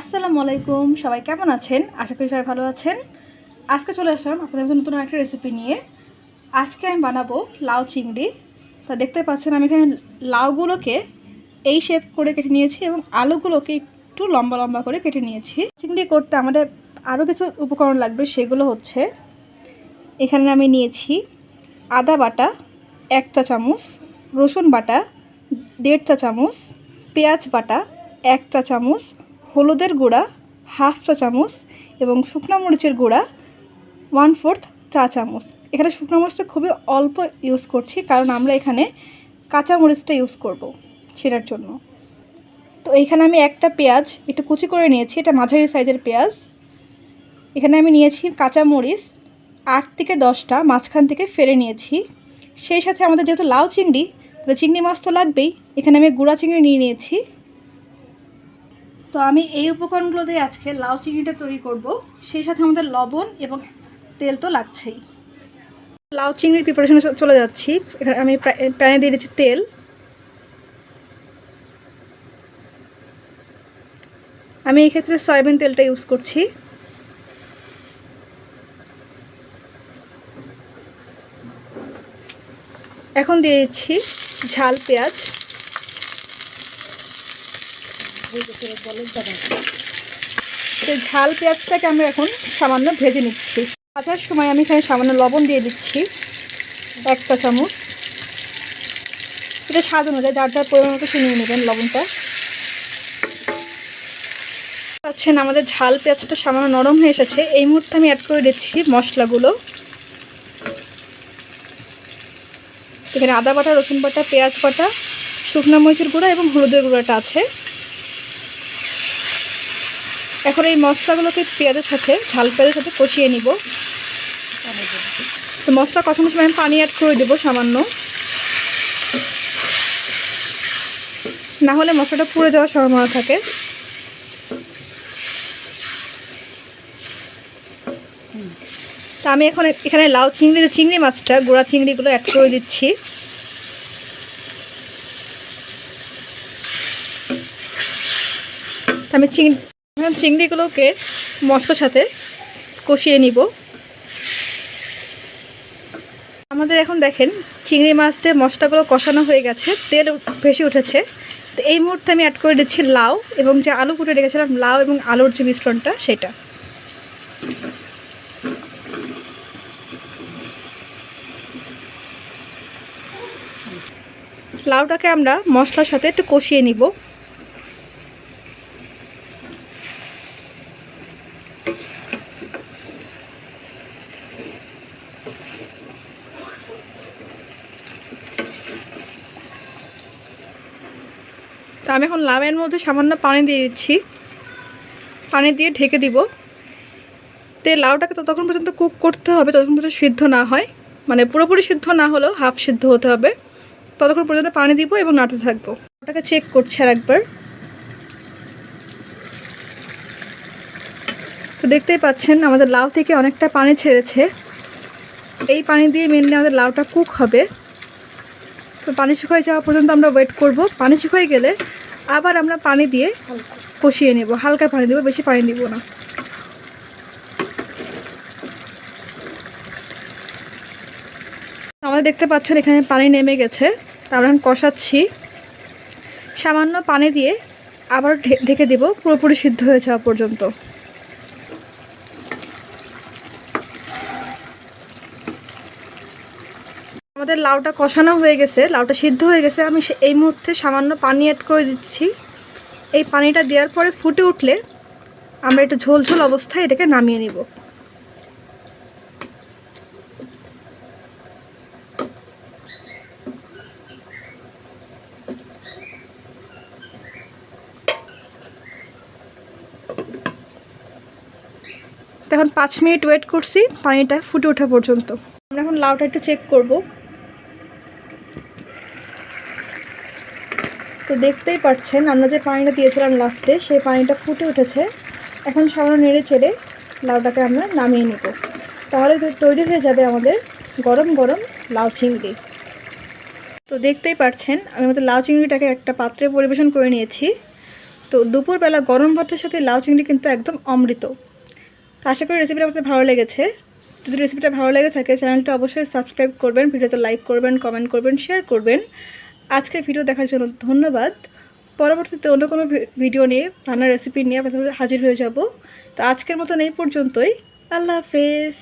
আসসালামু আলাইকুম, সবাই কেমন আছেন? আশা করি সবাই ভালো আছেন। আজকে চলে আসলাম আপনাদের মধ্যে নতুন একটা রেসিপি নিয়ে। আজকে আমি বানাবো লাউ চিংড়ি। তা দেখতে পাচ্ছেন আমি এখানে লাউগুলোকে এই শেপ করে কেটে নিয়েছি এবং আলুগুলোকে একটু লম্বা লম্বা করে কেটে নিয়েছি। চিংড়ি করতে আমাদের আরও কিছু উপকরণ লাগবে, সেগুলো হচ্ছে এখানে আমি নিয়েছি আদা বাটা 1 চা চামচ, রসুন বাটা 1.5 চা চামচ, পেঁয়াজ বাটা 1 চা চামচ, হলুদের গুঁড়া 1/2 চা চামচ এবং শুকনো মরিচের গুঁড়া 1/4 চা চামচ। এখানে শুকনো মরিচটা খুবই অল্প ইউজ করছি, কারণ আমরা এখানে কাঁচা মরিচটা ইউজ করব সেটার জন্য। তো এখানে আমি একটা পেঁয়াজ একটু কুচি করে নিয়েছি, এটা মাঝারি সাইজের পেঁয়াজ। এখানে আমি নিয়েছি কাঁচা মরিচ 8 থেকে 10টা, মাঝখান থেকে ফেলে নিয়েছি। সেই সাথে আমাদের যেহেতু লাউ চিংড়ি, তাহলে চিংড়ি মাছ তো লাগবেই। এখানে আমি গুঁড়া চিংড়ি নিয়ে নিয়েছি। তো আমি এই উপকরণগুলো দিয়ে আজকে লাউ চিংড়িটা তৈরি করব। সেই সাথে আমাদের লবণ এবং তেল তো লাগছেই। লাউ চিংড়ির প্রিপারেশনে চলে যাচ্ছি। এখানে আমি প্যানে দিয়ে দিচ্ছি তেল। আমি এই ক্ষেত্রে সয়াবিন তেলটা ইউজ করছি। এখন দিয়ে দিচ্ছি ঝাল পেঁয়াজ। ঝাল পেঁয়াজটাকে আমি এখন সামান্য ভেজে নিচ্ছি। ভাজার সময় আমি এখানে সামান্য লবণ দিয়ে দিচ্ছি 1 চা চামচ। এটা স্বাদ অনুযায়ী যার যার পরিমাণ মতো নিয়ে নেবেন লবণটা। পাচ্ছেন আমাদের ঝাল পেঁয়াজটা সামান্য নরম হয়ে এসেছে। এই মুহূর্তে আমি অ্যাড করে দিচ্ছি মশলাগুলো। এখানে আদা বাটা, রসুন বাটা, পেঁয়াজ বাটা, শুকনো মরিচের গুঁড়া এবং হলুদের গুঁড়াটা আছে। এখন এই মশলাগুলোকে পেঁয়াজের সাথে, ঝাল পেঁয়াজের সাথে কষিয়ে নিব। তো মশলা কষানোর সময় আমি পানি অ্যাড করে দেবো সামান্য, না হলে মশলাটা পুড়ে যাওয়ার সম্ভাবনা থাকে। তা আমি এখন এখানে লাউ চিংড়ি মাছটা, গুঁড়া চিংড়িগুলো অ্যাড করে দিচ্ছি। আমি চিংড়িগুলোকে মশলার সাথে কষিয়ে নিব। আমাদের এখন দেখেন চিংড়ি মাছ দিয়ে মশলাগুলো কষানো হয়ে গেছে, তেল ভেসে উঠেছে। তো এই মুহূর্তে আমি অ্যাড করে দিচ্ছি লাউ এবং যে আলু কুটে রেখেছিলাম, লাউ এবং আলুর যে মিশ্রণটা সেটা। লাউটাকে আমরা মশলার সাথে একটু কষিয়ে নিব। তো আমি এখন লাউয়ের মধ্যে সামান্য পানি দিয়ে দিচ্ছি। পানি দিয়ে ঢেকে দিব। তো লাউটাকে ততক্ষণ পর্যন্ত কুক করতে হবে ততক্ষণ পর্যন্ত সিদ্ধ না হয়, মানে পুরোপুরি সিদ্ধ না হলেও হাফ সিদ্ধ হতে হবে। ততক্ষণ পর্যন্ত পানি দিব এবং নাড়তে থাকবো। ওটাকে চেক করছি আর একবার। তো দেখতেই পাচ্ছেন আমাদের লাউ থেকে অনেকটা পানি ছেড়েছে। এই পানি দিয়ে মেনলি আমাদের লাউটা কুক হবে। তো পানি শুকিয়ে যাওয়া পর্যন্ত আমরা ওয়েট করব। পানি শুকিয়ে গেলে আবার আমরা পানি দিয়ে কষিয়ে নেব। হালকা পানি দেবো, বেশি পানি দিব না। আমাদের দেখতে পাচ্ছেন এখানে পানি নেমে গেছে। আমরা এখন কষাচ্ছি। সামান্য পানি দিয়ে আবার ঢেকে দেব পুরোপুরি সিদ্ধ হয়ে যাওয়া পর্যন্ত। আমাদের লাউটা কষানো হয়ে গেছে, লাউটা সিদ্ধ হয়ে গেছে। আমি এই মুহূর্তে সামান্য পানি অ্যাড করে দিচ্ছি। এই পানিটা দেওয়ার পরে ফুটে উঠলে আমরা একটু ঝোলঝোল অবস্থায় এটাকে নামিয়ে নিব। এখন 5 মিনিট ওয়েট করছি পানিটা ফুটে ওঠা পর্যন্ত। আমরা এখন লাউটা একটু চেক করব। তো দেখতেই পাচ্ছেন আমরা যে পানিটা দিয়েছিলাম লাস্টে, সেই পানিটা ফুটে উঠেছে। এখন সামান্য নেড়ে চেড়ে লাউটাকে আমরা নামিয়ে নেব। তাহলে তৈরি হয়ে যাবে আমাদের গরম গরম লাউ চিংড়ি। তো দেখতেই পাচ্ছেন আমি আমাদের লাউ চিংড়িটাকে একটা পাত্রে পরিবেশন করে নিয়েছি। তো দুপুরবেলা গরম ভাতের সাথে লাউ চিংড়ি কিন্তু একদম অমৃত। তো আশা করি রেসিপিটা আমাদের ভালো লেগেছে। যদি রেসিপিটা ভালো লেগে থাকে চ্যানেলটা অবশ্যই সাবস্ক্রাইব করবেন, ভিডিওতে লাইক করবেন, কমেন্ট করবেন, শেয়ার করবেন। আজকের ভিডিও দেখার জন্য ধন্যবাদ। পরবর্তীতে অন্য কোনো ভিডিও নিয়ে, রান্নার রেসিপি নিয়ে আপনাদের হাজির হয়ে যাব। তো আজকের মতন এই পর্যন্তই। আল্লাহ হাফেজ।